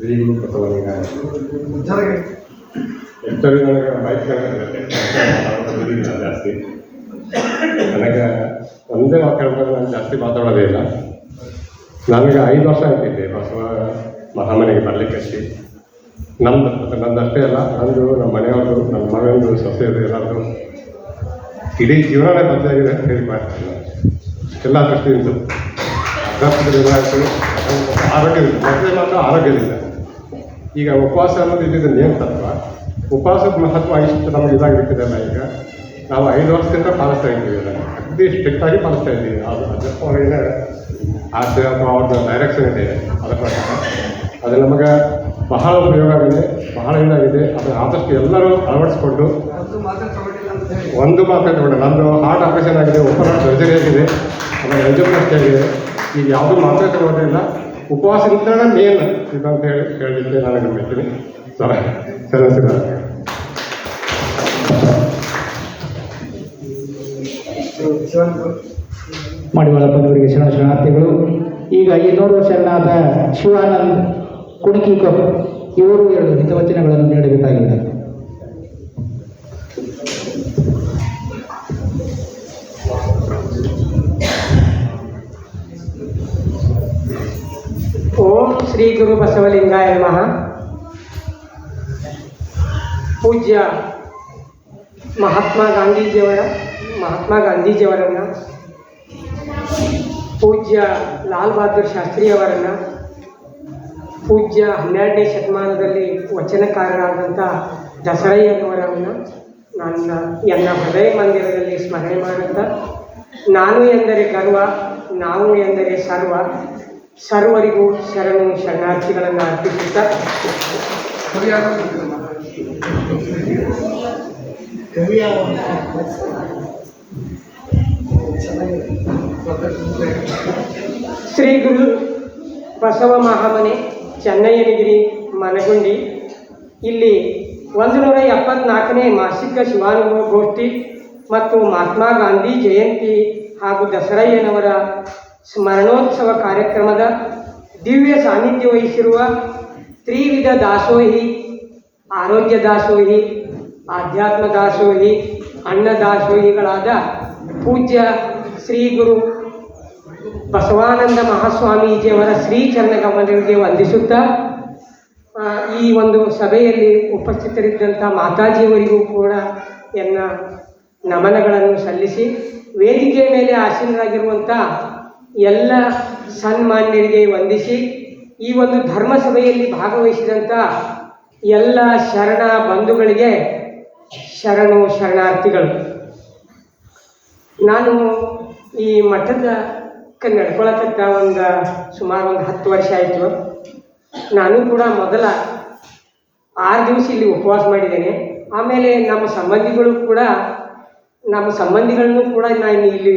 ಶ್ರೀಗುರು ಬಸವಲಿಂಗಾಯ ಹೆಚ್ಚಾಗಿ ನನಗೆ ಬೈಕ್ಗಳಿಗೆ ಜಾಸ್ತಿ ನನಗೆ ಒಂದೇ ವಾಕ್ಯ ಹೇಳ್ತಾರೆ. ನಾನು ಜಾಸ್ತಿ ಮಾತಾಡೋದೇ ಇಲ್ಲ. ನನಗೆ 5 ವರ್ಷ ಆಗ್ತಿದ್ದೆ ಬಸವ ಮಹಾಮನೆಗೆ ಬರಲಿಕ್ಕೆ. ನಂದಷ್ಟೇ ಅಲ್ಲ, ನಂದು ನಮ್ಮ ಮನೆಯವರು, ನಮ್ಮ ಮಗಂದು, ಸೊಸೆಯದು ಎಲ್ಲರದು ಇಡೀ ಜೀವನನೇ ಬದಲಾಗಿದೆ ಅಂತ ಹೇಳಿ ಮಾಡ್ತೀನಿ. ಎಲ್ಲ ದೃಷ್ಟಿಯಿಂದ ಆಯಿತು. ಆರೋಗ್ಯದಿಂದ ಮೊದಲೇ ಮಾತ್ರ ಆರೋಗ್ಯದಿಂದ. ಈಗ ಉಪವಾಸ ಅನ್ನೋದು ಇದ್ದಿದ್ದು ನೇಮ್ ತತ್ವ. ಉಪವಾಸದ ಮಹತ್ವ ಇಷ್ಟು ನಮಗೆ ಇದಾಗಿರ್ತದಲ್ಲ. ಈಗ ನಾವು 5 ವರ್ಷದಿಂದ ಪಾಲಿಸ್ತಾ ಇದ್ದೀವಿ, ಅದನ್ನು ಅತಿ ಸ್ಟ್ರಿಕ್ಟಾಗಿ ಪಾಲಿಸ್ತಾ ಇದ್ದೀವಿ. ಅದು ಅದಕ್ಕೆ ಹೊರಗಿನ ಆಸೆ ಅಥವಾ ಅವ್ರದ್ದು ಡೈರೆಕ್ಷನ್ ಇದೆ. ಅದರ ಪ್ರಕಾರ ಅದು ನಮಗೆ ಬಹಳ ಉಪಯೋಗ ಆಗಿದೆ, ಬಹಳ ಇದಾಗಿದೆ. ಅದನ್ನು ಆದಷ್ಟು ಎಲ್ಲರೂ ಅಳವಡಿಸ್ಕೊಂಡು ಒಂದು ಮಾತ್ರ ತಗೊಂಡು ನಂದು ಹಾರ್ಟ್ ಆಪರೇಷನ್ ಆಗಿದೆ, ಓಪನ್ ಹಾರ್ಟ್ ಸರ್ಜರಿ ಆಗಿದೆ, ಆಮೇಲೆ ಎಂಜೋಪ್ಲಾಸ್ಟಿ ಆಗಿದೆ. ಈಗ ಯಾವುದೂ ಮಾತ್ರ ತಗೊಳ್ಳೋದಿಲ್ಲ. ಉಪವಾಸದಿಂದ ಮೇನ್ ಇದಂತ ಹೇಳಲಿಕ್ಕೆ ನಾನು ಗಮನಿಸ್ತೀನಿ. ಸರ್ ಮಡಿವಾಳಪ್ಪನವರಿಗೆ ಶರಣಾರ್ಥಿಗಳು. ಈಗ 200 ವರ್ಷಗಳಾದ ಶಿವಾನಂದ್ ಕುಣಿಕಿಕರ್ ಇವರು 2 ಹಿತವಚನಗಳನ್ನು ನೀಡಬೇಕಾಗಿದೆ. ಓಂ ಶ್ರೀ ಗುರು ಬಸವಲಿಂಗಾಯ ನಮಃ. ಪೂಜ್ಯ ಮಹಾತ್ಮ ಗಾಂಧೀಜಿಯವರನ್ನು, ಪೂಜ್ಯ ಲಾಲ್ ಬಹದ್ದೂರ್ ಶಾಸ್ತ್ರಿಯವರನ್ನು, ಪೂಜ್ಯ 12ನೇ ಶತಮಾನದಲ್ಲಿ ವಚನಕಾರರಾದಂಥ ದಸರಯ್ಯನವರನ್ನು ನನ್ನ ಹೃದಯ ಮಂದಿರದಲ್ಲಿ ಸ್ಮರಣೆ ಮಾಡುತ್ತಾ, ನಾನು ಎಂದರೆ ಗರ್ವ, ನಾವು ಎಂದರೆ ಸರ್ವರಿಗೂ ಶರಣಾರ್ಥಿಗಳನ್ನು ಅರ್ಪಿಸುತ್ತಾ, ಶ್ರೀ ಗುರು ಬಸವ ಮಹಾಮನೆ ಚೆನ್ನಯ್ಯನಗಿರಿ ಮನಗುಂಡಿ ಇಲ್ಲಿ 174ನೇ ಮಾಸಿಕ ಶಿವಾನುಭವ ಗೋಷ್ಠಿ ಮತ್ತು ಮಹಾತ್ಮ ಗಾಂಧಿ ಜಯಂತಿ ಹಾಗೂ ದಸರಯ್ಯನವರ ಸ್ಮರಣೋತ್ಸವ ಕಾರ್ಯಕ್ರಮದ ದಿವ್ಯ ಸಾನ್ನಿಧ್ಯ ವಹಿಸಿರುವ ತ್ರಿವಿಧ ದಾಸೋಹಿ, ಆರೋಗ್ಯ ದಾಸೋಹಿ, ಆಧ್ಯಾತ್ಮ ದಾಸೋಹಿ, ಅನ್ನ ದಾಸೋಹಿಗಳಾದ ಪೂಜ್ಯ ಶ್ರೀ ಗುರು ಬಸವಾನಂದ ಮಹಾಸ್ವಾಮೀಜಿಯವರ ಶ್ರೀಚರಣ ಕಮಲರಿಗೆ ವಂದಿಸುತ್ತಾ, ಈ ಒಂದು ಸಭೆಯಲ್ಲಿ ಉಪಸ್ಥಿತರಿದ್ದಂಥ ಮಾತಾಜಿಯವರಿಗೂ ಕೂಡ ಎನ್ನ ನಮನಗಳನ್ನು ಸಲ್ಲಿಸಿ, ವೇದಿಕೆಯ ಮೇಲೆ ಆಸೀನರಾಗಿರುವಂಥ ಎಲ್ಲ ಸನ್ಮಾನ್ಯರಿಗೆ ವಂದಿಸಿ, ಈ ಒಂದು ಧರ್ಮ ಸಭೆಯಲ್ಲಿ ಭಾಗವಹಿಸಿದಂಥ ಎಲ್ಲ ಶರಣ ಬಂಧುಗಳಿಗೆ ಶರಣಾರ್ಥಿಗಳು. ನಾನು ಈ ಮಠದ ನಡ್ಕೊಳತಕ್ಕ ಸುಮಾರು 10 ವರ್ಷ ಆಯಿತು. ನಾನು ಕೂಡ ಮೊದಲ 6 ದಿವಸ ಇಲ್ಲಿ ಉಪವಾಸ ಮಾಡಿದ್ದೇನೆ. ಆಮೇಲೆ ನಮ್ಮ ಸಂಬಂಧಿಗಳನ್ನು ಕೂಡ ನಾನು ಇಲ್ಲಿ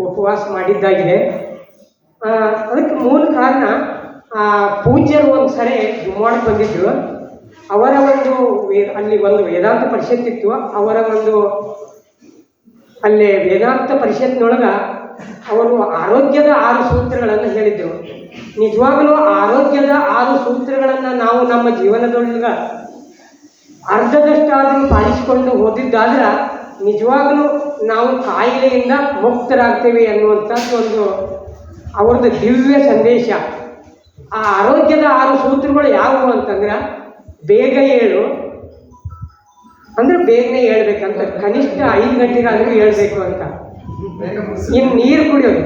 ಉಪವಾಸ ಮಾಡಿದ್ದಾಗಿದೆ. ಅದಕ್ಕೆ ಮೂಲ ಕಾರಣ ಪೂಜ್ಯರು ಒಂದು ಸರಿ ಧುಮ್ಮಾಡಕ್ಕೆ ಬಂದಿದ್ದರು. ಅವರ ಅಲ್ಲಿ ಒಂದು ವೇದಾಂತ ಪರಿಷತ್ ಇತ್ತು. ಅಲ್ಲಿ ವೇದಾಂತ ಪರಿಷತ್ನೊಳಗೆ ಅವರು ಆರೋಗ್ಯದ 6 ಸೂತ್ರಗಳನ್ನು ಹೇಳಿದರು. ನಿಜವಾಗಲೂ ಆರೋಗ್ಯದ 6 ಸೂತ್ರಗಳನ್ನು ನಾವು ನಮ್ಮ ಜೀವನದೊಳಗೆ ಅರ್ಧದಷ್ಟಾದರೂ ಪಾಲಿಸಿಕೊಂಡು ಹೋದಿದ್ದಾದ್ರೆ ನಿಜವಾಗಲೂ ನಾವು ಕಾಯಿಲೆಯಿಂದ ಮುಕ್ತರಾಗ್ತೇವೆ ಅನ್ನುವಂಥದ್ದು ಅವ್ರದ್ದು ದಿವ್ಯ ಸಂದೇಶ. ಆ ಆರೋಗ್ಯದ 6 ಸೂತ್ರಗಳು ಯಾವುವು ಅಂತಂದ್ರೆ, ಬೇಗ ಏಳು ಅಂದರೆ ಬೇಗನೆ ಹೇಳ್ಬೇಕಂತ, ಕನಿಷ್ಠ 5 ಗಂಟೆಗಾದರೂ ಹೇಳ್ಬೇಕು ಅಂತ. ಇನ್ನು ನೀರು ಕುಡಿಯೋದು,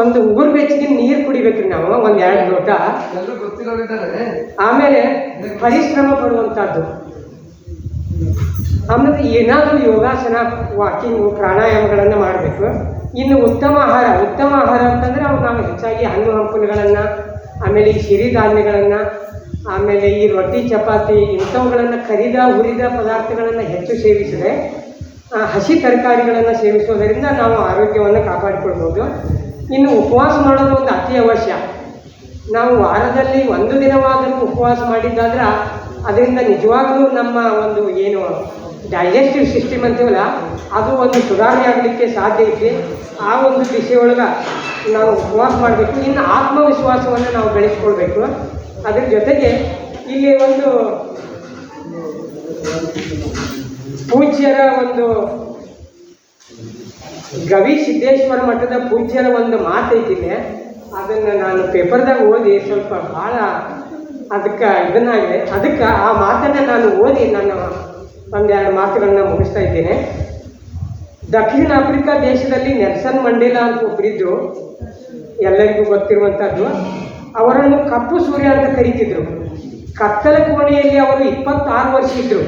ಒಂದು ಉಗುರು ಬೆಚ್ಚಗಿನ ನೀರು ಕುಡಿಬೇಕ್ರಿ ನಾವು, 1-2 ಲೋಟ. ಆಮೇಲೆ ಪರಿಶ್ರಮ ಪಡುವಂಥದ್ದು. ಆಮೇಲೆ ಏನಾದರೂ ಯೋಗಾಸನ, ವಾಕಿಂಗು, ಪ್ರಾಣಾಯಾಮಗಳನ್ನು ಮಾಡಬೇಕು. ಇನ್ನು ಉತ್ತಮ ಆಹಾರ ಅಂತಂದರೆ ನಾವು ಹೆಚ್ಚಾಗಿ ಹಣ್ಣು ಹಂಪಲುಗಳನ್ನು, ಆಮೇಲೆ ಈ ಸಿರಿಧಾನ್ಯಗಳನ್ನು, ಆಮೇಲೆ ಈ ರೊಟ್ಟಿ ಚಪಾತಿ ಇಂಥವುಗಳನ್ನು ಹುರಿದ ಪದಾರ್ಥಗಳನ್ನು ಹೆಚ್ಚು ಸೇವಿಸಿದರೆ, ಹಸಿ ತರಕಾರಿಗಳನ್ನು ಸೇವಿಸೋದರಿಂದ ನಾವು ಆರೋಗ್ಯವನ್ನು ಕಾಪಾಡಿಕೊಳ್ಬೋದು. ಇನ್ನು ಉಪವಾಸ ಮಾಡೋದು ಒಂದು ಅತಿ ಅವಶ್ಯ. ನಾವು ವಾರದಲ್ಲಿ 1 ದಿನವಾದರೂ ಉಪವಾಸ ಮಾಡಿದ್ದಾದ್ರೆ ಅದರಿಂದ ನಿಜವಾಗಲೂ ನಮ್ಮ ಏನು ಡೈಜೆಸ್ಟಿವ್ ಸಿಸ್ಟಮ್ ಅಂತೀವಲ್ಲ, ಅದು ಸುಧಾರಣೆ ಆಗಲಿಕ್ಕೆ ಸಾಧ್ಯ ಐತಿ. ಆ ದಿಶೆಯೊಳಗೆ ನಾವು ಉಪವಾಸ ಮಾಡಬೇಕು. ಇನ್ನು ಆತ್ಮವಿಶ್ವಾಸವನ್ನು ನಾವು ಬೆಳೆಸ್ಕೊಳ್ಬೇಕು. ಅದ್ರ ಜೊತೆಗೆ ಇಲ್ಲಿ ಒಂದು ಪೂಜ್ಯರ ಒಂದು ಗವಿ ಸಿದ್ದೇಶ್ವರ ಮಠದ ಪೂಜ್ಯರ ಒಂದು ಮಾತೈತಿದೆ, ಅದನ್ನು ನಾನು ಪೇಪರ್ದಾಗ ಓದಿ ಸ್ವಲ್ಪ ಭಾಳ ಅದಕ್ಕೆ ಇದನ್ನಾಗಿದೆ. ಅದಕ್ಕೆ ಆ ಮಾತನ್ನು ನಾನು ಓದಿ ನಾನು ಒಂದೆರಡು ಮಾತುಗಳನ್ನ ಮುಗಿಸ್ತಾ ಇದ್ದೇನೆ. ದಕ್ಷಿಣ ಆಫ್ರಿಕಾ ದೇಶದಲ್ಲಿ ನೆಲ್ಸನ್ ಮಂಡೇಲಾ ಅಂತ ಒಬ್ಬರಿದ್ದರು, ಎಲ್ಲರಿಗೂ ಗೊತ್ತಿರುವಂಥದ್ದು. ಅವರನ್ನು ಕಪ್ಪು ಸೂರ್ಯ ಅಂತ ಕರೀತಿದ್ರು. ಕತ್ತಲ ಕೋಣೆಯಲ್ಲಿ ಅವರು 26 ವರ್ಷ ಇದ್ದರು.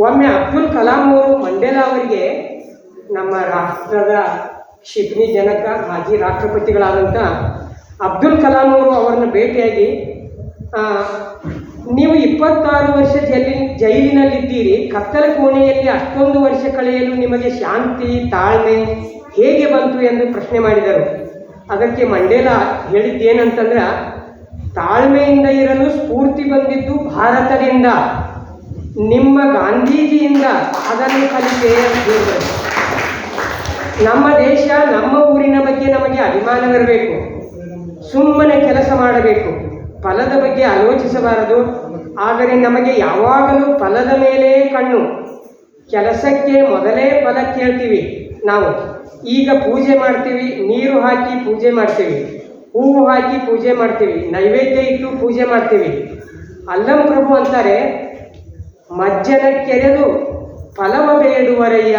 ಒಮ್ಮೆ ಅಬ್ದುಲ್ ಕಲಾಂ ಅವರು ಮಂಡೇಲಾ ಅವರಿಗೆ, ನಮ್ಮ ರಾಷ್ಟ್ರದ ಕ್ಷಿಪಣಿ ಜನಕ ಮಾಜಿ ರಾಷ್ಟ್ರಪತಿಗಳಾದಂಥ ಅಬ್ದುಲ್ ಕಲಾಂ ಅವರು ಅವರನ್ನು ಭೇಟಿಯಾಗಿ, ನೀವು 26 ವರ್ಷ ಜೈಲಿನಲ್ಲಿದ್ದೀರಿ, ಕತ್ತಲ ಕೋಣೆಯಲ್ಲಿ ಅಷ್ಟೊಂದು ವರ್ಷ ಕಳೆಯಲು ನಿಮಗೆ ಶಾಂತಿ ತಾಳ್ಮೆ ಹೇಗೆ ಬಂತು ಎಂದು ಪ್ರಶ್ನೆ ಮಾಡಿದರು. ಅದಕ್ಕೆ ಮಂಡೇಲಾ ಹೇಳಿದ್ದೇನಂತಂದ್ರೆ, ತಾಳ್ಮೆಯಿಂದ ಇರಲು ಸ್ಫೂರ್ತಿ ಬಂದಿದ್ದು ಭಾರತದಿಂದ, ನಿಮ್ಮ ಗಾಂಧೀಜಿಯಿಂದ ಅದನ್ನು ಕಲಿತೆ ಅಂತ ಹೇಳಿದರು. ನಮ್ಮ ದೇಶ ನಮ್ಮ ಊರಿನ ಬಗ್ಗೆ ನಮಗೆ ಅಭಿಮಾನವಿರಬೇಕು, ಸುಮ್ಮನೆ ಕೆಲಸ ಮಾಡಬೇಕು, ಫಲದ ಬಗ್ಗೆ ಆಲೋಚಿಸಬಾರದು. ಆದರೆ ನಮಗೆ ಯಾವಾಗಲೂ ಫಲದ ಮೇಲೆ ಕಣ್ಣು. ಕೆಲಸಕ್ಕೆ ಮೊದಲೇ ಫಲ ಕೇಳ್ತೀವಿ. ನಾವು ಈಗ ಪೂಜೆ ಮಾಡ್ತೀವಿ, ನೀರು ಹಾಕಿ ಪೂಜೆ ಮಾಡ್ತೀವಿ, ಹೂವು ಹಾಕಿ ಪೂಜೆ ಮಾಡ್ತೀವಿ, ನೈವೇದ್ಯ ಇಟ್ಟು ಪೂಜೆ ಮಾಡ್ತೀವಿ. ಅಲ್ಲಂ ಪ್ರಭು ಅಂತಾರೆ, ಮಜ್ಜನ ಕೆರೆದು ಫಲವ ಬೇಡುವರಯ್ಯ,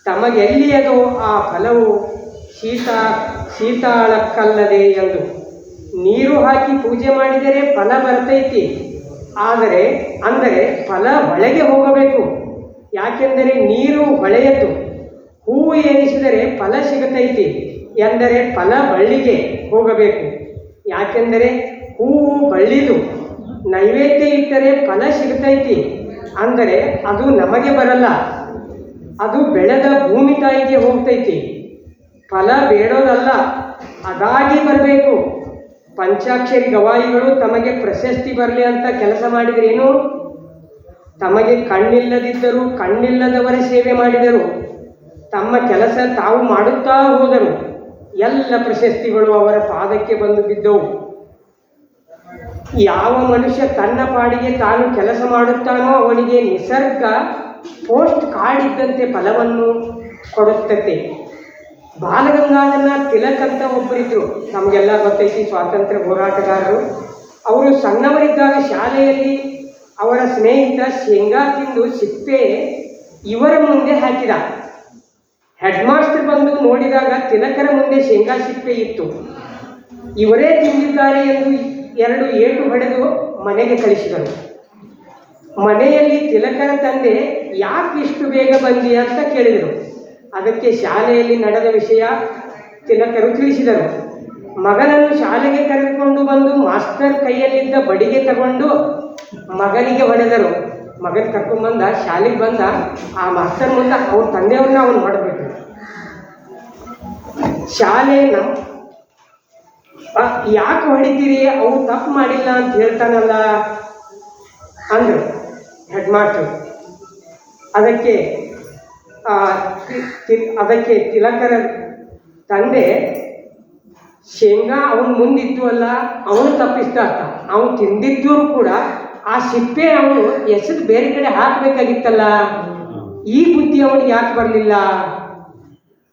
ತಮಗೆಲ್ಲಿಯದೋ ಆ ಫಲವು ಶೀತಾಳಕ್ಕಲ್ಲದೆ ಎಂದು. ನೀರು ಹಾಕಿ ಪೂಜೆ ಮಾಡಿದರೆ ಫಲ ಬರ್ತೈತಿ, ಅಂದರೆ ಫಲ ಒಳಗೆ ಹೋಗಬೇಕು. ಯಾಕೆಂದರೆ ನೀರು ಹೊಳೆಯದ್ದು. ಹೂವು ಏರಿಸಿದರೆ ಫಲ ಸಿಗುತ್ತೈತಿ ಎಂದರೆ ಫಲ ಬಳ್ಳಿಗೆ ಹೋಗಬೇಕು. ಯಾಕೆಂದರೆ ಹೂವು ಬಳ್ಳಿದು. ನೈವೇದ್ಯ ಇಟ್ಟರೆ ಫಲ ಸಿಗುತ್ತೈತಿ ಅಂದರೆ ಅದು ನಮಗೆ ಬರಲ್ಲ, ಅದು ಬೆಳೆದ ಭೂಮಿ ತಾಯಿಗೆ ಹೋಗ್ತೈತಿ. ಫಲ ಬೇಡೋದಲ್ಲ, ಅದಾಗಿ ಬರಬೇಕು. ಪಂಚಾಕ್ಷರಿ ಗವಾಯಿಗಳು ತಮಗೆ ಪ್ರಶಸ್ತಿ ಬರಲಿ ಅಂತ ಕೆಲಸ ಮಾಡಿದ್ರೇನು? ತಮಗೆ ಕಣ್ಣಿಲ್ಲದಿದ್ದರೂ ಕಣ್ಣಿಲ್ಲದವರ ಸೇವೆ ಮಾಡಿದರು. ತಮ್ಮ ಕೆಲಸ ತಾವು ಮಾಡುತ್ತಾ ಹೋದರು. ಎಲ್ಲ ಪ್ರಶಸ್ತಿಗಳು ಅವರ ಪಾದಕ್ಕೆ ಬಂದು ಬಿದ್ದವು. ಯಾವ ಮನುಷ್ಯ ತನ್ನ ಪಾಡಿಗೆ ತಾನು ಕೆಲಸ ಮಾಡುತ್ತಾನೋ ಅವನಿಗೆ ನಿಸರ್ಗ ಪೋಸ್ಟ್ ಕಾರ್ಡ್ ಇದ್ದಂತೆ ಫಲವನ್ನು ಕೊಡುತ್ತದೆ. ಬಾಲಗಂಗಾಧರ ತಿಲಕ್ ಅಂತ ಒಬ್ಬರಿದ್ದರು, ನಮಗೆಲ್ಲ ಗೊತ್ತೈತಿ, ಸ್ವಾತಂತ್ರ್ಯ ಹೋರಾಟಗಾರರು. ಅವರು ಸಣ್ಣವರಿದ್ದಾಗ ಶಾಲೆಯಲ್ಲಿ ಅವರ ಸ್ನೇಹಿತ ಶೇಂಗಾ ತಿಂದು ಸಿಪ್ಪೆ ಇವರ ಮುಂದೆ ಹಾಕಿದ. ಹೆಡ್ ಮಾಸ್ಟರ್ ಬಂದು ನೋಡಿದಾಗ ತಿಲಕರ ಮುಂದೆ ಶೇಂಗಾ ಸಿಪ್ಪೆ ಇತ್ತು. ಇವರೇ ತಿಂದಿದ್ದಾರೆ ಎಂದು 2 ಏಟು ಹೊಡೆದು ಮನೆಗೆ ಕಳಿಸಿದರು. ಮನೆಯಲ್ಲಿ ತಿಲಕರ ತಂದೆ ಯಾಕೆ ಇಷ್ಟು ಬೇಗ ಬಂದಿ ಅಂತ ಕೇಳಿದರು. ಅದಕ್ಕೆ ಶಾಲೆಯಲ್ಲಿ ನಡೆದ ವಿಷಯ ತಿಲಕರು ತಿಳಿಸಿದರು. ಮಗನನ್ನು ಶಾಲೆಗೆ ಕರೆದುಕೊಂಡು ಬಂದು ಮಾಸ್ಟರ್ ಕೈಯಲ್ಲಿದ್ದ ಬಡಿಗೆ ತಗೊಂಡು ಮಗನಿಗೆ ಹೊಡೆದರು. ಮಗನ ಕರ್ಕೊಂಡ್ಬಂದ, ಶಾಲೆಗೆ ಬಂದ, ಆ ಮಾಸ್ಟರ್ ಮುಂದೆ ಅವ್ರ ತಂದೆಯವ್ರನ್ನ ಅವನು ಹೊಡೆದ್ಬಿಟ್ರು. ಶಾಲೆ ಯಾಕೆ ಹೊಡಿತೀರಿ, ಅವು ತಪ್ಪು ಮಾಡಿಲ್ಲ ಅಂತ ಹೇಳ್ತಾನಲ್ಲ ಅಂದರು ಹೆಡ್ ಮಾಸ್ಟರ್. ಅದಕ್ಕೆ ತಿಲಕರ ತಂದೆ, ಶೇಂಗಾ ಅವನು ಮುಂದಿದ್ದು ಅಲ್ಲ, ಅವನು ತಪ್ಪಿಸ್ತಾ ಇರ್ತ, ಅವನು ತಿಂದಿದ್ದರೂ ಕೂಡ ಆ ಸಿಪ್ಪೆ ಅವನು ಎಸೆದು ಬೇರೆ ಕಡೆ ಹಾಕಬೇಕಾಗಿತ್ತಲ್ಲ, ಈ ಬುದ್ಧಿ ಅವನಿಗೆ ಯಾಕೆ ಬರಲಿಲ್ಲ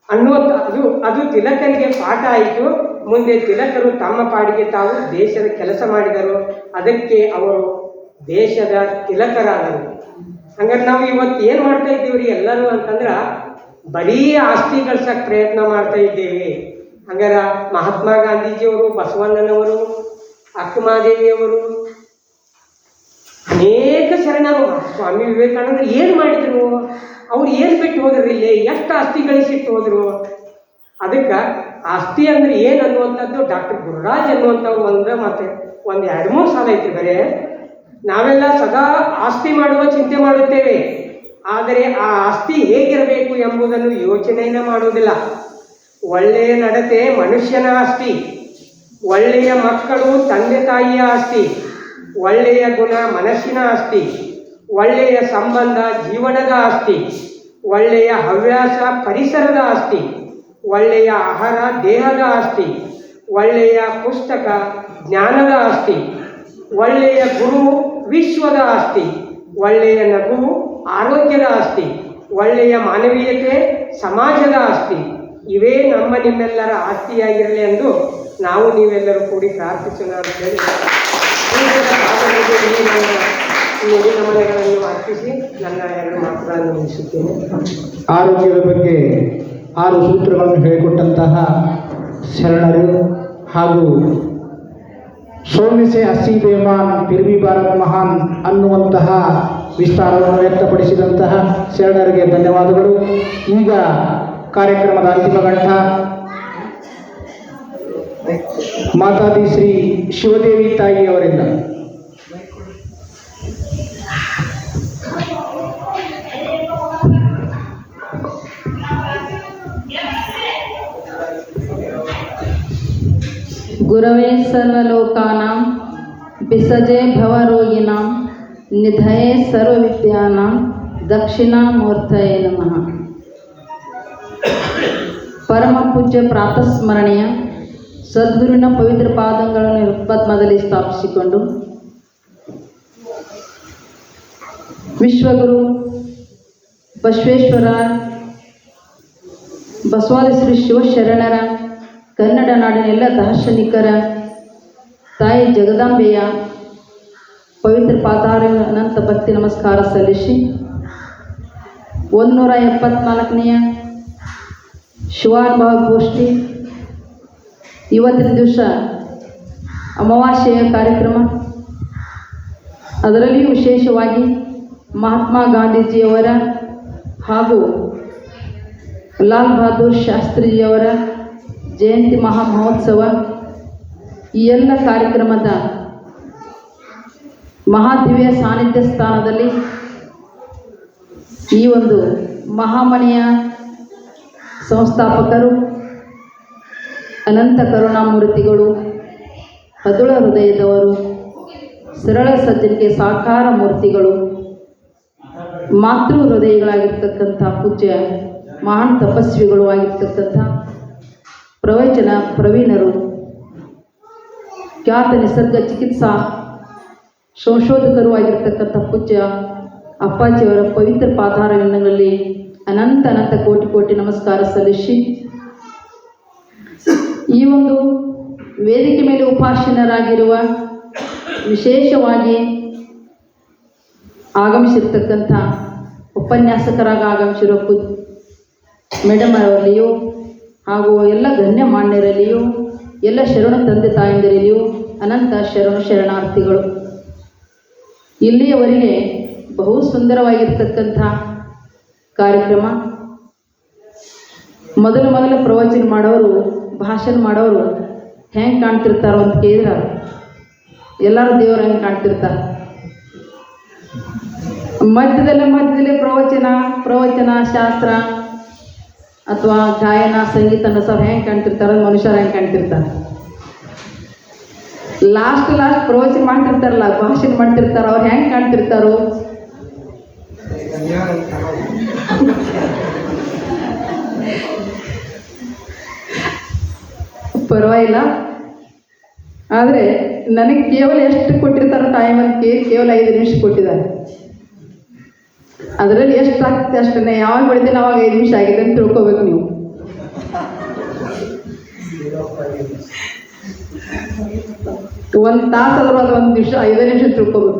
ಅನ್ನುವಂಥ ಅದು ತಿಲಕರಿಗೆ ಪಾಠ ಆಯಿತು. ಮುಂದೆ ತಿಲಕರು ತಮ್ಮ ಪಾಡಿಗೆ ತಾವು ದೇಶದ ಕೆಲಸ ಮಾಡಿದರು. ಅದಕ್ಕೆ ಅವರು ದೇಶದ ತಿಲಕರಾದರು. ಹಂಗಾರೆ ನಾವು ಇವತ್ತು ಏನು ಮಾಡ್ತಾ ಇದ್ದೀವಿ ಎಲ್ಲರೂ ಅಂತಂದ್ರೆ, ಬರೀ ಆಸ್ತಿ ಗಳಿಸೋಕೆ ಪ್ರಯತ್ನ ಮಾಡ್ತಾ ಇದ್ದೇವೆ. ಹಂಗಾರೆ ಮಹಾತ್ಮ ಗಾಂಧೀಜಿಯವರು, ಬಸವಣ್ಣನವರು, ಅಕ್ಕಮಹಾದೇವಿಯವರು, ಅನೇಕ ಶರಣರು, ಸ್ವಾಮಿ ವಿವೇಕಾನಂದರು ಏನು ಮಾಡಿದರು? ಅವ್ರು ಏನು ಬಿಟ್ಟು ಹೋದ್ರು? ಇಲ್ಲಿ ಎಷ್ಟು ಆಸ್ತಿ ಗಳಿಸಿಟ್ಟು ಹೋದರು? ಅದಕ್ಕೆ ಆಸ್ತಿ ಅಂದರೆ ಏನು ಅನ್ನುವಂಥದ್ದು ಡಾಕ್ಟರ್ ಗುರುರಾಜ್ ಅನ್ನುವಂಥ ಮತ್ತೆ 2-3 ಸಾಲ ಐತಿ. ಬರೇ ನಾವೆಲ್ಲ ಸದಾ ಆಸ್ತಿ ಮಾಡುವ ಚಿಂತೆ ಮಾಡುತ್ತೇವೆ, ಆದರೆ ಆ ಆಸ್ತಿ ಹೇಗಿರಬೇಕು ಎಂಬುದನ್ನು ಯೋಚನೆಯನ್ನು ಮಾಡುವುದಿಲ್ಲ. ಒಳ್ಳೆಯ ನಡತೆ ಮನುಷ್ಯನ ಆಸ್ತಿ, ಒಳ್ಳೆಯ ಮಕ್ಕಳು ತಂದೆ ತಾಯಿಯ ಆಸ್ತಿ, ಒಳ್ಳೆಯ ಗುಣ ಮನಸ್ಸಿನ ಆಸ್ತಿ, ಒಳ್ಳೆಯ ಸಂಬಂಧ ಜೀವನದ ಆಸ್ತಿ, ಒಳ್ಳೆಯ ಹವ್ಯಾಸ ಪರಿಸರದ ಆಸ್ತಿ, ಒಳ್ಳೆಯ ಆಹಾರ ದೇಹದ ಆಸ್ತಿ, ಒಳ್ಳೆಯ ಪುಸ್ತಕ ಜ್ಞಾನದ ಆಸ್ತಿ, ಒಳ್ಳೆಯ ಗುರು ವಿಶ್ವದ ಆಸ್ತಿ, ಒಳ್ಳೆಯ ನಗು ಆರೋಗ್ಯದ ಆಸ್ತಿ, ಒಳ್ಳೆಯ ಮಾನವೀಯತೆ ಸಮಾಜದ ಆಸ್ತಿ. ಇವೇ ನಮ್ಮ ನಿಮ್ಮೆಲ್ಲರ ಆಸ್ತಿಯಾಗಿರಲಿ ಎಂದು ನಾವು ನೀವೆಲ್ಲರೂ ಕೂಡಿ ಪ್ರಾರ್ಥಿಸೋಣ ಅಂತೇಳಿ ಈ ನನ್ನ ನುಡಿ ನಮನಗಳನ್ನು ಅರ್ಪಿಸಿ ನನ್ನ 2 ಮಾತುಗಳನ್ನು ಮುಗಿಸುತ್ತೇನೆ. ಆರೋಗ್ಯದ ಬಗ್ಗೆ 6 ಸೂತ್ರಗಳನ್ನು ಹೇಳಿಕೊಟ್ಟಂತಹ ಶರಣರು ಹಾಗೂ ಸೌಮ್ಯ ಸೆ 80 ಬೇಮಾನ್ ಫಿರ್ ಭಿ ಭಾರತ್ ಮಹಾನ್ ಅನ್ನುವಂತಹ ವಿಸ್ತಾರವನ್ನು ವ್ಯಕ್ತಪಡಿಸಿದಂತಹ ಶರಣರಿಗೆ ಧನ್ಯವಾದಗಳು. ಈಗ ಕಾರ್ಯಕ್ರಮದ ಅಂತಿಮ ಘಟ್ಟ ಮಾತಾದಿ ಶ್ರೀ ಶಿವದೇವಿ ತಾಯಿಯವರಿಂದ. गुरवे सर्वलोकानां विसजे भवरोगिणां निधये सर्वविद्यानां दक्षिणामूर्तये नमः. ಪರಮ ಪೂಜ್ಯ ಪ್ರಾತಸ್ಮರಣೀಯ ಸದ್ಗುರುವಿನ ಪವಿತ್ರ ಪಾದಗಳನ್ನು ಹೃತ್ಪದ್ಮದಲ್ಲಿ ಸ್ಥಾಪಿಸಿಕೊಂಡು ವಿಶ್ವಗುರು ಬಸವೇಶ್ವರ ಬಸವಾದಿ ಶ್ರೀ ಶಿವಶರಣರ ಕನ್ನಡ ನಾಡಿನ ಎಲ್ಲ ದಾರ್ಶನಿಕರ ತಾಯಿ ಜಗದಾಂಬೆಯ ಪವಿತ್ರ ಪಾದಾರವಿಂದ ಅನಂತ ಭಕ್ತಿ ನಮಸ್ಕಾರ ಸಲ್ಲಿಸಿ 174ನೆಯ ಶಿವಾನುಭವ ಗೋಷ್ಠಿ ಇವತ್ತಿನ ದಿವಸ ಅಮಾವಾಸ್ಯೆಯ ಕಾರ್ಯಕ್ರಮ. ಅದರಲ್ಲಿಯೂ ವಿಶೇಷವಾಗಿ ಮಹಾತ್ಮ ಗಾಂಧೀಜಿಯವರ ಹಾಗೂ ಲಾಲ್ ಬಹದ್ದೂರ್ ಶಾಸ್ತ್ರಿಜಿಯವರ ಜಯಂತಿ ಮಹಾ ಮಹೋತ್ಸವ, ಈ ಎಲ್ಲ ಕಾರ್ಯಕ್ರಮದ ಮಹಾದಿವ್ಯ ಸಾನ್ನಿಧ್ಯ ಸ್ಥಾನದಲ್ಲಿ ಈ ಒಂದು ಮಹಾಮನೆಯ ಸಂಸ್ಥಾಪಕರು ಅನಂತ ಕರುಣಾಮೂರ್ತಿಗಳು, ಹದುಳ ಹೃದಯದವರು, ಸರಳ ಸಜ್ಜನಿಕೆ ಸಾಕಾರ ಮೂರ್ತಿಗಳು, ಮಾತೃ ಹೃದಯಗಳಾಗಿರ್ತಕ್ಕಂಥ ಪೂಜ್ಯ ಮಹಾನ್ ತಪಸ್ವಿಗಳು ಆಗಿರ್ತಕ್ಕಂಥ ಪ್ರವಚನ ಪ್ರವೀಣರು, ಖ್ಯಾತ ನಿಸರ್ಗ ಚಿಕಿತ್ಸಾ ಸಂಶೋಧಕರು ಆಗಿರ್ತಕ್ಕಂಥ ಪೂಜ್ಯ ಅಪ್ಪಾಜಿಯವರ ಪವಿತ್ರ ಪಾದಾರವಿಂದಗಳಲ್ಲಿ ಅನಂತ ಅನಂತ ಕೋಟಿ ಕೋಟಿ ನಮಸ್ಕಾರ ಸಲ್ಲಿಸಿ ಈ ಒಂದು ವೇದಿಕೆ ಮೇಲೆ ಉಪಾಸನರಾಗಿರುವ ವಿಶೇಷವಾಗಿ ಆಗಮಿಸಿರ್ತಕ್ಕಂಥ ಉಪನ್ಯಾಸಕರಾಗಿ ಆಗಮಿಸಿರುವ ಮೇಡಮ್ ಅವರಲ್ಲಿಯೂ ಹಾಗೂ ಎಲ್ಲ ಗಣ್ಯಮಾನ್ಯರಲ್ಲಿಯೂ ಎಲ್ಲ ಶರಣ ತಂದೆ ತಾಯಂದಿರಲ್ಲಿಯೂ ಅನಂತ ಶರಣಾರ್ಥಿಗಳು. ಇಲ್ಲಿಯವರೆಗೆ ಬಹು ಸುಂದರವಾಗಿರ್ತಕ್ಕಂಥ ಕಾರ್ಯಕ್ರಮ. ಮೊದಲು ಪ್ರವಚನ ಮಾಡೋರು, ಭಾಷಣ ಮಾಡೋರು ಹೆಂಗೆ ಕಾಣ್ತಿರ್ತಾರೋ ಅಂತ ಕೇಳಿದ್ರೆ ಎಲ್ಲರೂ ದೇವರು ಹೆಂಗೆ ಕಾಣ್ತಿರ್ತಾರೆ. ಮಧ್ಯದಲ್ಲಿ ಪ್ರವಚನ ಶಾಸ್ತ್ರ ಅಥವಾ ಗಾಯನ ಸಂಗೀತ ಅನ್ನೋ ಹೆಂಗೆ ಕಾಣ್ತಿರ್ತಾರೋ ಮನುಷ್ಯರು ಹೆಂಗೆ ಕಾಣ್ತಿರ್ತಾರೆ. ಲಾಸ್ಟ್ ಪ್ರವಚನ ಮಾಡ್ತಿರ್ತಾರಲ್ಲ, ಭಾಷಣ ಮಾಡ್ತಿರ್ತಾರೋ ಅವ್ರು ಹೆಂಗೆ ಕಾಣ್ತಿರ್ತಾರೋ. ಪರವಾಗಿಲ್ಲ, ಆದರೆ ನನಗೆ ಕೇವಲ ಎಷ್ಟು ಕೊಟ್ಟಿರ್ತಾರೋ ಟೈಮ್ ಅಂತ ಕೇವಲ 5 ನಿಮಿಷ ಕೊಟ್ಟಿದ್ದಾರೆ. ಅದರಲ್ಲಿ ಎಷ್ಟು ಆಗ್ತದೆ ಅಷ್ಟೇ, ಯಾವಾಗ ಬೆಳಿತೀನಿ ಅವಾಗ 5 ನಿಮಿಷ ಆಗಿದೆ ಅಂತ ತಿಳ್ಕೊಬೇಕು ನೀವು. ಒಂದು ತಾಸು ಆದರೂ ಅದು 1 ನಿಮಿಷ 5 ನಿಮಿಷ ತಿಳ್ಕೊಬೇಕು.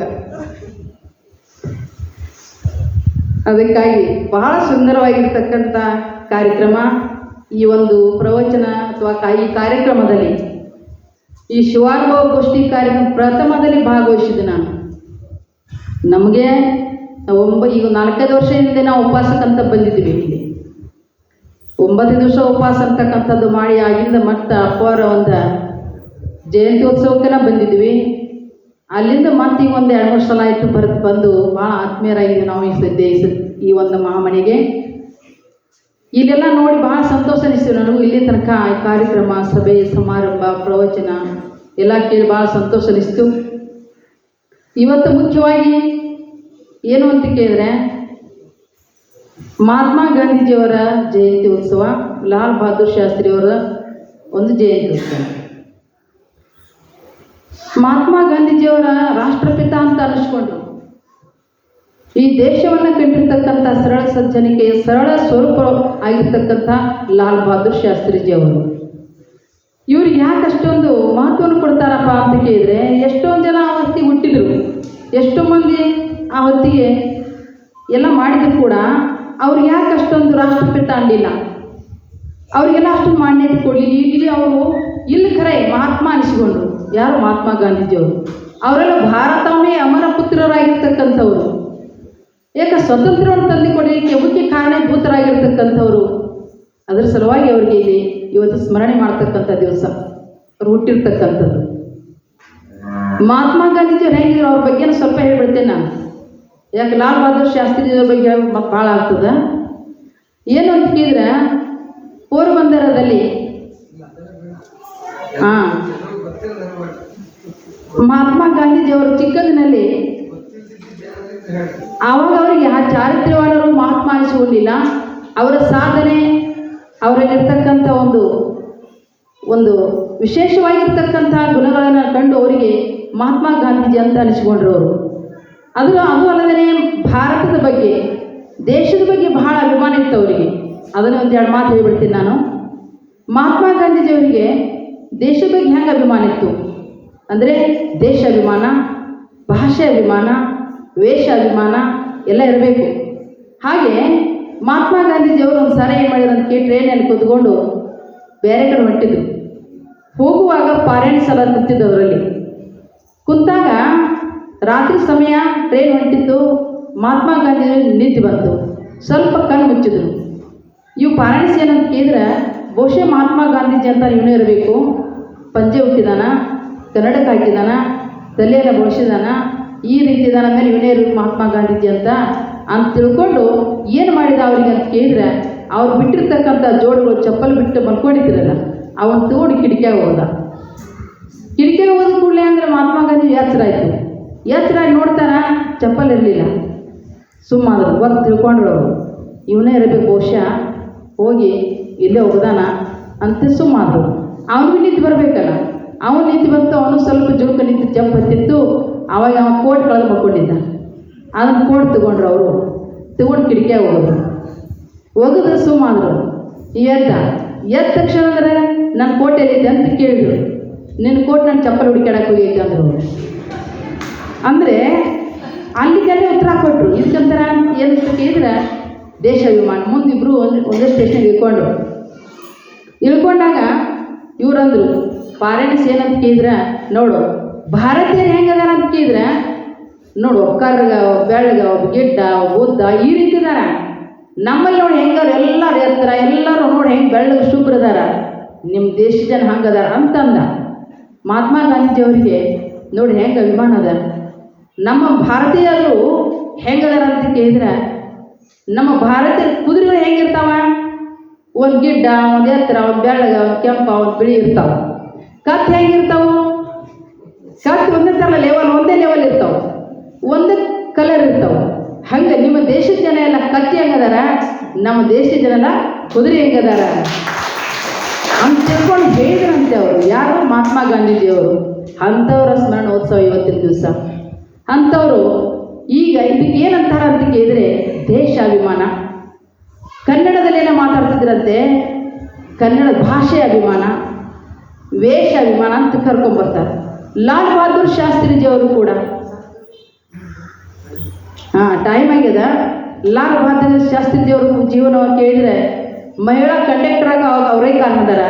ಅದಕ್ಕಾಗಿ ಬಹಳ ಸುಂದರವಾಗಿರ್ತಕ್ಕಂಥ ಕಾರ್ಯಕ್ರಮ. ಈ ಒಂದು ಪ್ರವಚನ ಅಥವಾ ಈ ಕಾರ್ಯಕ್ರಮದಲ್ಲಿ ಈ ಶಿವಾನುಭವ ಗೋಷ್ಠಿ ಕಾರ್ಯಕ್ರಮ ಪ್ರಥಮದಲ್ಲಿ ಭಾಗವಹಿಸಿದೆ ನಾನು. ನಮಗೆ ಈಗ 4-5 ವರ್ಷ ಹಿಂದೆ ನಾವು ಉಪವಾಸಕ್ಕಂತ ಬಂದಿದ್ದೀವಿ. ಇಲ್ಲಿ 9 ದಿವಸ ಉಪವಾಸ ಅಂತಕ್ಕಂಥದ್ದು ಮಾಡಿ ಆಗಿಂದ ಮತ್ತೆ ಅಪ್ಪವರ ಒಂದು ಜಯಂತ್ಯೋತ್ಸವಕ್ಕೆಲ್ಲ ಬಂದಿದ್ವಿ. ಅಲ್ಲಿಂದ ಮತ್ತೆ ಈಗ ಒಂದು 2-3 ಸಲ ಆಯಿತು ಬಂದು ಭಾಳ ಆತ್ಮೀಯರಾಗಿದ್ದೀವಿ ನಾವು ಈ ಒಂದು ಮಹಾಮನೆಗೆ. ಇಲ್ಲೆಲ್ಲ ನೋಡಿ ಭಾಳ ಸಂತೋಷ ಅನಿಸ್ತೀವಿ ನನಗೂ. ಇಲ್ಲಿ ತನಕ ಕಾರ್ಯಕ್ರಮ, ಸಭೆ, ಸಮಾರಂಭ, ಪ್ರವಚನ ಎಲ್ಲ ಕೇಳಿ ಭಾಳ ಸಂತೋಷ ಅನಿಸ್ತು. ಇವತ್ತು ಮುಖ್ಯವಾಗಿ ಏನು ಅಂತ ಕೇಳಿದ್ರೆ ಮಹಾತ್ಮ ಗಾಂಧೀಜಿಯವರ ಜಯಂತಿ ಉತ್ಸವ, ಲಾಲ್ ಬಹದ್ದೂರ್ ಶಾಸ್ತ್ರಿಯವರ ಒಂದು ಜಯಂತಿ ಉತ್ಸವ. ಮಹಾತ್ಮ ಗಾಂಧೀಜಿಯವರ ರಾಷ್ಟ್ರಪಿತ ಅಂತ ಅನಿಸ್ಕೊಂಡ್ರು. ಈ ದೇಶವನ್ನು ಕಂಡಿರ್ತಕ್ಕಂಥ ಸರಳ ಸಜ್ಜನಿಕೆಯ ಸರಳ ಸ್ವರೂಪ ಆಗಿರ್ತಕ್ಕಂಥ ಲಾಲ್ ಬಹದ್ದೂರ್ ಶಾಸ್ತ್ರಿಜಿಯವರು. ಇವ್ರಿಗೆ ಯಾಕೆ ಅಷ್ಟೊಂದು ಮಹತ್ವವನ್ನು ಕೊಡ್ತಾರಪ್ಪ ಅಂತ ಕೇಳಿದರೆ, ಎಷ್ಟೊಂದು ಜನ ಆ ಹೊತ್ತಿಗೆ ಹುಟ್ಟಿದ್ರು, ಎಷ್ಟೋ ಮಂದಿ ಆ ಹೊತ್ತಿಗೆ ಎಲ್ಲ ಮಾಡಿದ್ರು ಕೂಡ ಅವ್ರಿಗೆ ಯಾಕೆ ಅಷ್ಟೊಂದು ರಾಷ್ಟ್ರಪಿತ ಅನ್ನಲಿಲ್ಲ, ಅವರಿಗೆಲ್ಲ ಅಷ್ಟೊಂದು ಮಾನ್ಯತೆ ಕೊಡಲಿಲ್ಲ. ಇಲ್ಲಿ ಅವರು ಇಲ್ಲಿ ಖರೆ ಮಹಾತ್ಮ ಅನಿಸಿಕೊಂಡ್ರು. ಯಾರು? ಮಹಾತ್ಮ ಗಾಂಧೀಜಿಯವರು. ಅವರೆಲ್ಲ ಭಾರತವೇ ಅಮರ ಪುತ್ರರಾಗಿರ್ತಕ್ಕಂಥವ್ರು. ಯಾಕೆ ಸ್ವತಂತ್ರವನ್ನು ತಂದುಕೊಡಲಿಕ್ಕೆ ಮುಖ್ಯ ಕಾರಣಭೂತರಾಗಿರ್ತಕ್ಕಂಥವ್ರು. ಅದರ ಸಲುವಾಗಿ ಅವರಿಗೆ ಇಲ್ಲಿ ಇವತ್ತು ಸ್ಮರಣೆ ಮಾಡ್ತಕ್ಕಂಥ ದಿವಸ, ಅವ್ರು ಹುಟ್ಟಿರ್ತಕ್ಕಂಥದ್ದು. ಮಹಾತ್ಮ ಗಾಂಧೀಜಿಯವ್ರು ಹೇಗಿದ್ರು ಅವ್ರ ಬಗ್ಗೆ ಸ್ವಲ್ಪ ಹೇಳ್ಬಿಡ್ತೇನೆ ನಾನು. ಯಾಕೆ ಲಾಲ್ ಬಹದ್ದೂರ್ ಶಾಸ್ತ್ರಿಜಿಯವ್ರ ಬಗ್ಗೆ ಮತ್ತೆ ಭಾಳ ಆಗ್ತದೆ. ಏನು ಅಂತ ಕೇಳಿದ್ರೆ, ಪೋರ್ಬಂದರದಲ್ಲಿ ಮಹಾತ್ಮ ಗಾಂಧೀಜಿಯವರು ಚಿಕ್ಕಂದಿನಲ್ಲಿ ಆವಾಗ ಅವರಿಗೆ ಆ ಚಾರಿತ್ರ್ಯವಾದರು ಮಹಾತ್ಮ ಅನಿಸಿಕೊಂಡಿಲ್ಲ. ಅವರ ಸಾಧನೆ, ಅವರಲ್ಲಿರ್ತಕ್ಕಂಥ ಒಂದು ವಿಶೇಷವಾಗಿರ್ತಕ್ಕಂಥ ಗುಣಗಳನ್ನು ಕಂಡು ಅವರಿಗೆ ಮಹಾತ್ಮ ಗಾಂಧೀಜಿ ಅಂತ ಅನಿಸಿಕೊಂಡ್ರು ಅವರು. ಅದು ಅಲ್ಲದೇ ಭಾರತದ ಬಗ್ಗೆ, ದೇಶದ ಬಗ್ಗೆ ಬಹಳ ಅಭಿಮಾನ ಇತ್ತು ಅವರಿಗೆ. ಅದನ್ನೇ ಒಂದೆರಡು ಮಾತು ಹೇಳ್ಬಿಡ್ತೀನಿ ನಾನು. ಮಹಾತ್ಮ ಗಾಂಧೀಜಿಯವರಿಗೆ ದೇಶದ ಬಗ್ಗೆ ಹೆಂಗೆ ಅಭಿಮಾನ ಇತ್ತು ಅಂದರೆ, ದೇಶ ಅಭಿಮಾನ, ಭಾಷೆ ಅಭಿಮಾನ, ವೇಷ ಅಭಿಮಾನ ಎಲ್ಲ ಇರಬೇಕು. ಹಾಗೆ ಮಹಾತ್ಮ ಗಾಂಧೀಜಿಯವರು ಒಂದು ಸಾರಿ ಏನು ಮಾಡಿದ್ರು ಅಂತ ಟ್ರೈನಲ್ಲಿ ಕೂತ್ಕೊಂಡು ಬೇರೆ ಕಡೆ ಹೊಂಟಿದ್ರು. ಹೋಗುವಾಗ ಪಾರಾಯಣ ಸಲ ಕೂತಿದ್ದು ಅವರಲ್ಲಿ. ಕುಂತಾಗ ರಾತ್ರಿ ಸಮಯ ಟ್ರೈನ್ ಹೊಂಟಿತ್ತು. ಮಹಾತ್ಮ ಗಾಂಧೀಜಿ ನಿಂತು ಬಂತು. ಸ್ವಲ್ಪ ಕಣ್ಣು ಮುಚ್ಚಿದ್ರು. ಇವು ಪಾರಾಯಣಿಸಿ ಏನಂತ ಕೇಳಿದ್ರೆ, ಬಹುಶಃ ಮಹಾತ್ಮ ಗಾಂಧೀಜಿ ಅಂತ ಇವನೇ ಇರಬೇಕು. ಪಂಜೆ ಹುಟ್ಟಿದಾನ, ಕನ್ನಡಕ್ಕೆ ಹಾಕಿದಾನ, ತಲೆಯೆಲ್ಲ ಬಳಸಿದಾನ, ಈ ರೀತಿ ಇದಾನ, ಮೇಲೆ ಇವನೇ ಇರಬೇಕು ಮಹಾತ್ಮ ಗಾಂಧೀಜಿ ಅಂತ ತಿಳ್ಕೊಂಡು ಏನು ಮಾಡಿದ ಅವರಿಗೆ ಅಂತ ಕೇಳಿದ್ರೆ, ಅವ್ರು ಬಿಟ್ಟಿರ್ತಕ್ಕಂಥ ಜೋಡುಗಳು ಚಪ್ಪಲ್ ಬಿಟ್ಟು ಮಲ್ಕೊಂಡಿದ್ರಲ್ಲ, ಅವನು ತಗೊಂಡು ಕಿಟಕಿಯಾಗ ಹೋದ. ಕಿಟಕಿಯಾಗ ಹೋದ ಕೂಡಲೇ ಅಂದರೆ ಮಹಾತ್ಮ ಗಾಂಧಿ ಎಚ್ಚರ ಆಯಿತು. ಎಚ್ಚರಾಗಿ ನೋಡ್ತಾರ, ಚಪ್ಪಲ್ ಇರಲಿಲ್ಲ. ಸುಮ್ಮಾದ್ರು, ಒಂದು ತಿಳ್ಕೊಂಡ್ರು ಅವರು, ಇವನೇ ಇರಬೇಕು ಬಹುಶಃ, ಹೋಗಿ ಇಲ್ಲೇ ಹೋಗ್ದಾನ ಅಂತ ಸುಮ್ಮಾದ್ರು. ಅವನಿಗೂ ನಿಂತು ಬರಬೇಕಲ್ಲ, ಅವನು ನಿಂತು ಬಂತು. ಅವನು ಸ್ವಲ್ಪ ಜುಳುಕ ನಿಂತು ಜಂಪ್ ಹತ್ತಿತ್ತು. ಅವಾಗ ಅವನು ಕೋಟ್ ಕಳೆದು ಮಕ್ಕೊಂಡಿದ್ದ. ಅದನ್ನು ಕೋಟ್ ತಗೊಂಡ್ರು ಅವರು. ತಗೊಂಡು ಕಿಟಕಿಯಾಗ ಹೋದ್ರು. ಒಗದು ಸುಮ್ಮಾದ್ರು. ಎದ್ದ ತಕ್ಷಣ ಅಂದರೆ ನನ್ನ ಕೋಟ್ ಎಲ್ಲಿದ್ದೆ ಅಂತ ಕೇಳಿದ್ರು. ನಿನ್ನ ಕೋಟ್ ನನ್ನ ಚಪ್ಪಲ್ ಹುಡುಕಾಡಕ್ಕೆ ಹೋಗೈತೆ ಅಂದರು ಅವರು. ಅಂದರೆ ಅಲ್ಲಿಗೆಲ್ಲೇ ಉತ್ತರ ಕೊಟ್ಟರು. ಇದಕ್ಕಂತರ ಏನಂತ ಕೇಳಿದ್ರೆ, ದೇಶಾಭಿಮಾನ. ಮುಂದಿಬ್ಬರು ಒಂದೇ ಸ್ಟೇಷನ್ಗೆ ಇಳ್ಕೊಂಡಾಗ ಇವರಂದರು, ಪಾರಾಯಣಿಸಿ ಏನಂತ ಕೇಳಿದ್ರೆ, ನೋಡು ಭಾರತೀಯರು ಹೆಂಗದಾರ ಅಂತ ಕೇಳಿದ್ರೆ, ನೋಡು ಕರ್ಗ, ಬೆಳ್ಳಗ, ಗಿಡ್ಡ, ಉದ್ದ ಈ ರೀತಿ ಇದಾರ. ನಮ್ಮಲ್ಲಿ ನೋಡಿ ಹೆಂಗಾರ ಎಲ್ಲರೂ ಎತ್ತರ, ಎಲ್ಲರೂ ನೋಡಿ ಹೆಂಗೆ ಬೆಳ್ಳಗ ಶುಭ್ರದಾರ, ನಿಮ್ಮ ದೇಶದ ಜನ ಹಂಗದಾರ ಅಂತಂದ. ಮಹಾತ್ಮ ಗಾಂಧೀಜಿಯವರಿಗೆ ನೋಡಿ ಹೆಂಗೆ ಅಭಿಮಾನ ಅದ. ನಮ್ಮ ಭಾರತೀಯರು ಹೆಂಗದಾರ ಅಂತ ಕೇಳಿದ್ರೆ, ನಮ್ಮ ಭಾರತೀಯ ಕುದುರೆಗಳು ಹೆಂಗಿರ್ತಾವ? ಒಂದು ಗಿಡ್ಡ, ಒಂದು ಎತ್ತರ, ಒಂದು ಬೆಳ್ಳಗ, ಒಂದು ಕೆಂಪ, ಒಂದು ಬಿಳಿ ಇರ್ತಾವ. ಕತ್ತು ಹೆಂಗಿರ್ತಾವೆ? ಕತ್ತು ಒಂದೇ ಥರ ಒಂದೇ ಲೆವೆಲ್ ಇರ್ತಾವೆ, ಒಂದೇ ಕಲರ್ ಇರ್ತಾವೆ. ಹಂಗೆ ನಿಮ್ಮ ದೇಶದ ಜನ ಎಲ್ಲ ಕತ್ತಿ ಹೆಂಗದಾರ, ನಮ್ಮ ದೇಶದ ಜನ ಎಲ್ಲ ಕುದುರೆ ಹೆಂಗದಾರ ಅಂತ ತಿಳ್ಕೊಂಡು ಹೇಳಿದ್ರಂತೆ ಅವರು. ಯಾರು? ಮಹಾತ್ಮ ಗಾಂಧೀಜಿಯವರು. ಅಂಥವರ ಸ್ಮರಣೋತ್ಸವ ಇವತ್ತಿನ ದಿವಸ. ಅಂಥವರು ಈಗ ಇದಕ್ಕೆ ಏನಂತಾರ ಅಂತ ಕೇಳಿದರೆ, ದೇಶಾಭಿಮಾನ. ಕನ್ನಡದಲ್ಲೇನೋ ಮಾತಾಡ್ತಿದ್ರಂತೆ, ಕನ್ನಡ ಭಾಷೆ ಅಭಿಮಾನ, ವೇಷ ಅಭಿಮಾನ ಅಂತ ಕರ್ಕೊಂಡ್ಬರ್ತಾರೆ. ಲಾಲ್ ಬಹದ್ದೂರ್ ಶಾಸ್ತ್ರಿಜಿಯವರು ಕೂಡ ಟೈಮ್ ಆಗ್ಯದ. ಲಾಲ್ ಬಹದ್ದೂರ್ ಶಾಸ್ತ್ರಿಜಿಯವರು ಜೀವನವನ್ನು ಕೇಳಿದರೆ, ಮಹಿಳಾ ಕಂಡಕ್ಟರಾಗ ಅವಾಗ ಅವರೇ ಕಾರಣದಾರ.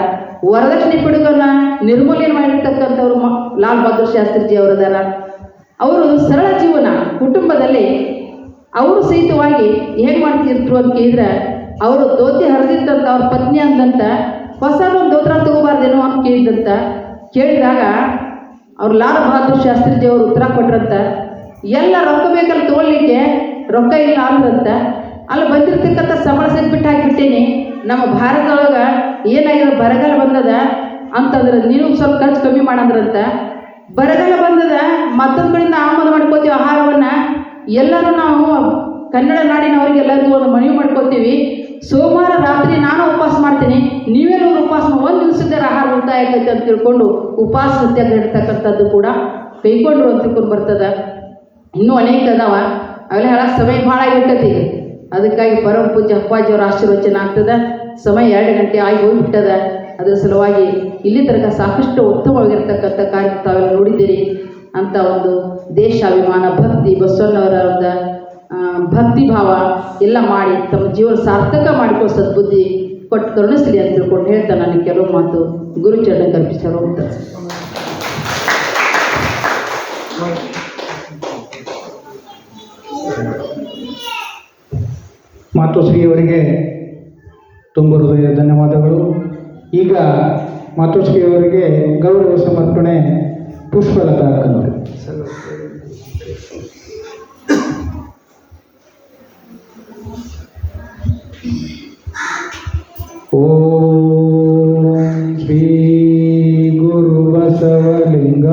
ವರದಕ್ಷಿಣೆ ಪಿಡುಗನ್ನು ನಿರ್ಮೂಲನೆ ಮಾಡಿರ್ತಕ್ಕಂಥವ್ರು ಲಾಲ್ ಬಹದ್ದೂರ್ ಶಾಸ್ತ್ರಿಜಿ ಅವರದಾರ. ಅವರು ಸರಳ ಜೀವನ, ಕುಟುಂಬದಲ್ಲಿ ಅವರು ಸಹಿತವಾಗಿ ಹೇಗೆ ಮಾಡ್ತಿರ್ತರು ಅಂತ ಕೇಳಿದ್ರೆ, ಅವರು ದೋತಿ ಹರಿದಿತ್ತಂತ ಅವ್ರ ಪತ್ನಿ ಅಂದಂತ, ಹೊಸದೊಂದು ದೋತ್ರ ತಗೋಬಾರ್ದೇನೋ ಅಂತ ಕೇಳಿದಂತ. ಕೇಳಿದಾಗ ಅವ್ರು ಲಾಲ್ ಬಹದ್ದೂರ್ ಶಾಸ್ತ್ರಿಜಿ ಅವರು ಉತ್ತರ ಕೊಟ್ರಂತ, ಎಲ್ಲ ರೊಕ್ಕ ಬೇಕಲ್ಲ ತೊಗೊಳ್ಲಿಕ್ಕೆ, ರೊಕ್ಕ ಇಲ್ಲ ಅಂದ್ರಂತ. ಅಲ್ಲಿ ಬಂದಿರ್ತಕ್ಕಂಥ ಸಂಬಳ ಸಹಿತ ಬಿಟ್ಟು ಹಾಕಿಬಿಟ್ಟೇನಿ. ನಮ್ಮ ಭಾರತದೊಳಗೆ ಏನಾಗಿದೆ, ಬರಗಾಲ ಬಂದದ ಅಂತಂದ್ರೆ ನೀವು ಸ್ವಲ್ಪ ಖರ್ಚು ಕಮ್ಮಿ ಮಾಡಂದ್ರಂತ. ಬರಗಾಲ ಬಂದದ, ಮತ್ತೊಂದು ಕಡೆಯಿಂದ ಆಮದು ಮಾಡ್ಕೋತೀವಿ ಆಹಾರವನ್ನು, ಎಲ್ಲರೂ ನಾವು ಕನ್ನಡ ನಾಡಿನವರಿಗೆಲ್ಲರಿಗೂ ಒಂದು ಮನವಿ ಮಾಡ್ಕೊತೀವಿ. ಸೋಮವಾರ ರಾತ್ರಿ ನಾನು ಉಪವಾಸ ಮಾಡ್ತೀನಿ, ನೀವೆಲ್ಲರೂ ಉಪವಾಸ ಒಂದು ದಿವಸದ ಆಹಾರ ಉಳಿತಾಯ ಆಗೈತೆ ಅಂತ ತಿಳ್ಕೊಂಡು ಉಪವಾಸ ಸತ್ಯಾಗ್ರಹ ಇಡ್ತಕ್ಕಂಥದ್ದು ಕೂಡ ಕೈಗೊಂಡ್ರು ಅಂತ ತಿಳ್ಕೊಂಡು ಬರ್ತದೆ. ಇನ್ನೂ ಅನೇಕ ಅದಾವ, ಅವೆಲ್ಲ ಹೇಳಕ್ಕೆ ಸಮಯ ಭಾಳ ಆಗಿಬಿಟ್ಟತಿ. ಅದಕ್ಕಾಗಿ ಪರಮ ಪೂಜ್ಯ ಅಪ್ಪಾಜಿಯವರ ಆಶೀರ್ವಚನ ಆಗ್ತದೆ. ಸಮಯ 2 ಗಂಟೆ ಆಗಿ ಹೋಗಿಬಿಟ್ಟದ. ಅದರ ಸಲುವಾಗಿ ಇಲ್ಲಿ ತನಕ ಸಾಕಷ್ಟು ಉತ್ತಮವಾಗಿರ್ತಕ್ಕಂಥ ಕಾರ್ಯ ತಾವೆಲ್ಲ ನೋಡಿದ್ದೀರಿ. ಅಂತ ಒಂದು ದೇಶಾಭಿಮಾನ, ಭಕ್ತಿ, ಬಸವಣ್ಣವರ ಒಂದು ಭಕ್ತಿ ಭಾವ ಎಲ್ಲ ಮಾಡಿ ತಮ್ಮ ಜೀವನ ಸಾರ್ಥಕ ಮಾಡಿಕೊ ಸದ್ಬುದ್ಧಿ ಕೊಟ್ಟು ಕರುಣಿಸಲಿ ಅಂತ ತಿಳ್ಕೊಂಡು ಹೇಳ್ತಾ ನನಗೆ ಕೆಲವು ಮಾತು ಗುರುಚರಣ ಕಲ್ಪಿಸಲು ಹೋಗ್ತಾರೆ. ಮಾತೋಶ್ರೀಯವರಿಗೆ ತುಂಬ ಹೃದಯ ಧನ್ಯವಾದಗಳು. ಈಗ ಮಾತೋಶ್ರೀಯವರಿಗೆ ಗೌರವ ಸಮರ್ಪಣೆ ಪುಷ್ಪಲತಾ ಅಕ್ಕನವರು. ಓಂ ಶ್ರೀ ಗುರು ಬಸವಲಿಂಗಾಯ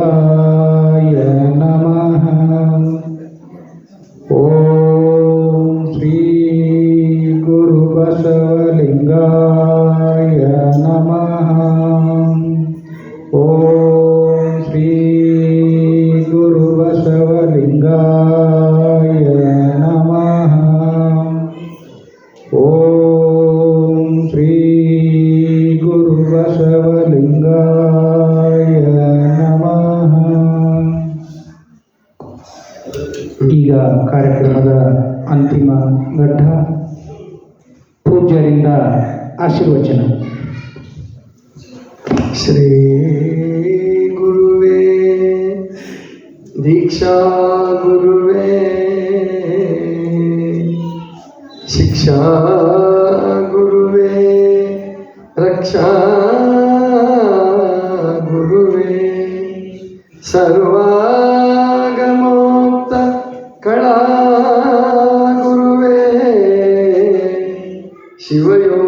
ನಮಃ. ಓಂ ಶ್ರೀ ಗುರು ಬಸವಲಿಂಗಾಯ ನಮಃ. ಓಂ ಶ್ರೀ ಗುರು ಬಸವಲಿಂಗಾಯ ನಮಃ. ಓಂ ಶ್ರೀ ಗುರು ಬಸವಲಿಂಗಾಯ ನಮಃ. ಈಗ ಕಾರ್ಯಕ್ರಮದ ಅಂತಿಮ ಘಟ್ಟ, ಪೂಜ್ಯರಿಂದ ಆಶೀರ್ವಚನ. ಶ್ರೀ ಗುರುವೇ ದೀಕ್ಷಾ ಗುರುವೇ ಶಿಕ್ಷಾ ಗುರುವೇ ರಕ್ಷಾ ಗುರುವೇ ಸರ್ವಾಗಮೋಕ್ತ ಕಳಾ ಗುರುವೇ ಶಿವಯೋ